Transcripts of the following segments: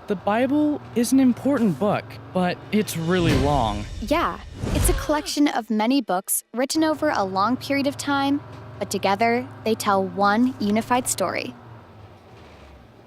The Bible is an important book, but it's really long. Yeah, it's a collection of many books written over a long period of time, but together they tell one unified story.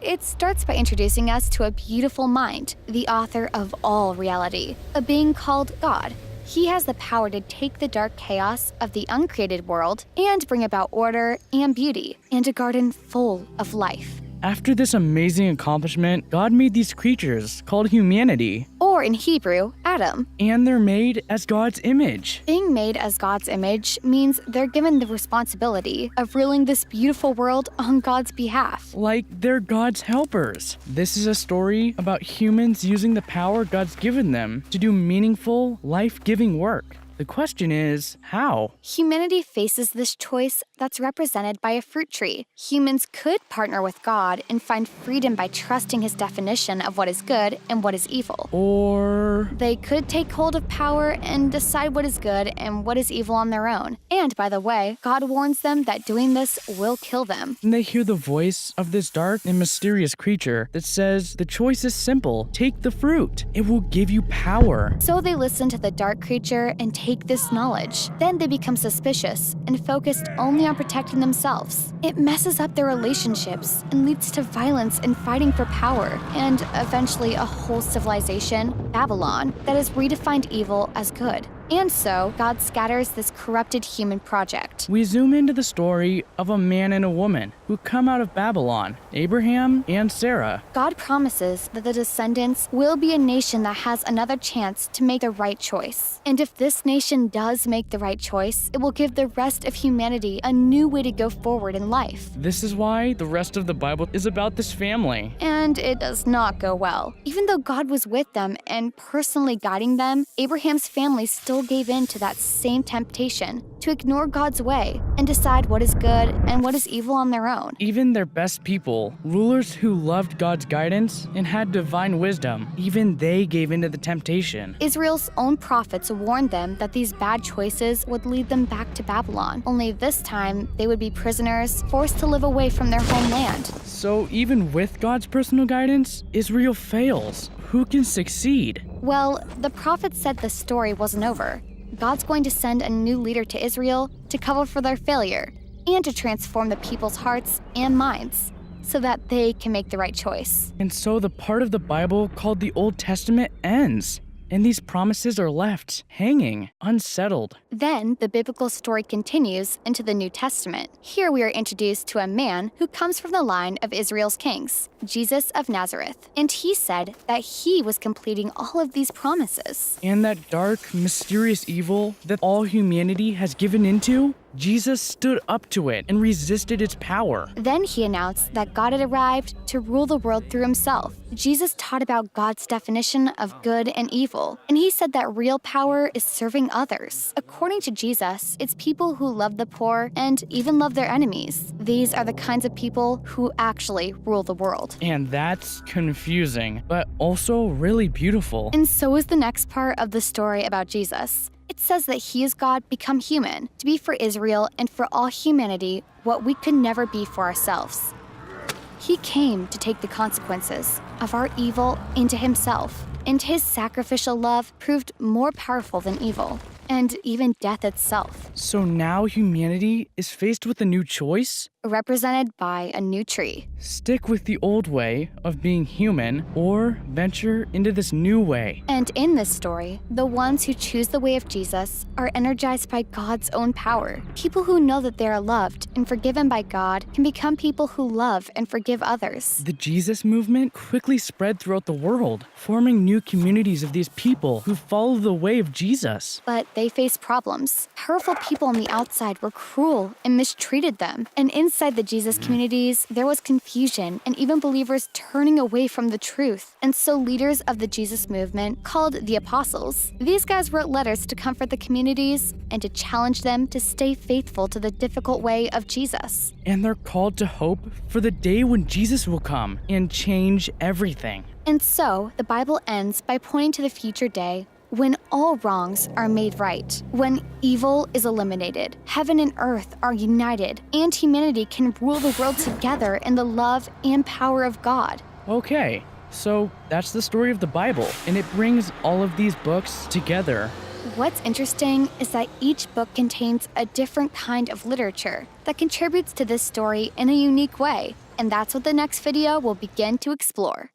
It starts by introducing us to a beautiful mind, the author of all reality, a being called God. He has the power to take the dark chaos of the uncreated world and bring about order and beauty and a garden full of life. After this amazing accomplishment, God made these creatures called humanity. Or in Hebrew, Adam. And they're made as God's image. Being made as God's image means they're given the responsibility of ruling this beautiful world on God's behalf. Like they're God's helpers. This is a story about humans using the power God's given them to do meaningful, life-giving work. The question is, how? Humanity faces this choice that's represented by a fruit tree. Humans could partner with God and find freedom by trusting his definition of what is good and what is evil. Or they could take hold of power and decide what is good and what is evil on their own. And by the way, God warns them that doing this will kill them. And they hear the voice of this dark and mysterious creature that says, the choice is simple. Take the fruit. It will give you power. So they listen to the dark creature and take this knowledge. Then they become suspicious and focused only on protecting themselves. It messes up their relationships and leads to violence and fighting for power, and eventually a whole civilization, Babylon, that has redefined evil as good. And so, God scatters this corrupted human project. We zoom into the story of a man and a woman who come out of Babylon, Abraham and Sarah. God promises that the descendants will be a nation that has another chance to make the right choice. And if this nation does make the right choice, it will give the rest of humanity a new way to go forward in life. This is why the rest of the Bible is about this family. And it does not go well. Even though God was with them and personally guiding them, Abraham's family still gave in to that same temptation to ignore God's way and decide what is good and what is evil on their own. Even their best people, rulers who loved God's guidance and had divine wisdom, even they gave in to the temptation. Israel's own prophets warned them that these bad choices would lead them back to Babylon. Only this time, they would be prisoners, forced to live away from their homeland. So even with God's personal guidance, Israel fails. Who can succeed? Well, the prophet said the story wasn't over. God's going to send a new leader to Israel to cover for their failure and to transform the people's hearts and minds so that they can make the right choice. And so the part of the Bible called the Old Testament ends. And these promises are left hanging, unsettled. Then the biblical story continues into the New Testament. Here we are introduced to a man who comes from the line of Israel's kings, Jesus of Nazareth. And he said that he was completing all of these promises. And that dark, mysterious evil that all humanity has given into, Jesus stood up to it and resisted its power. Then he announced that God had arrived to rule the world through himself. Jesus taught about God's definition of good and evil, and he said that real power is serving others. According to Jesus, it's people who love the poor and even love their enemies. These are the kinds of people who actually rule the world. And that's confusing, but also really beautiful. And so is the next part of the story about Jesus. It says that he is God become human, to be for Israel and for all humanity what we could never be for ourselves. He came to take the consequences of our evil into himself, and his sacrificial love proved more powerful than evil, and even death itself. So now humanity is faced with a new choice? Represented by a new tree. Stick with the old way of being human or venture into this new way. And in this story, the ones who choose the way of Jesus are energized by God's own power. People who know that they are loved and forgiven by God can become people who love and forgive others. The Jesus movement quickly spread throughout the world, forming new communities of these people who follow the way of Jesus. But they faced problems. Powerful people on the outside were cruel and mistreated them. And inside the Jesus communities, there was confusion and even believers turning away from the truth. And so leaders of the Jesus movement, called the apostles, these guys wrote letters to comfort the communities and to challenge them to stay faithful to the difficult way of Jesus. And they're called to hope for the day when Jesus will come and change everything. And so the Bible ends by pointing to the future day when all wrongs are made right, when evil is eliminated, heaven and earth are united, and humanity can rule the world together in the love and power of God. Okay, So that's the story of the Bible, and it brings all of these books together. What's interesting is that each book contains a different kind of literature that contributes to this story in a unique way, and that's what the next video will begin to explore.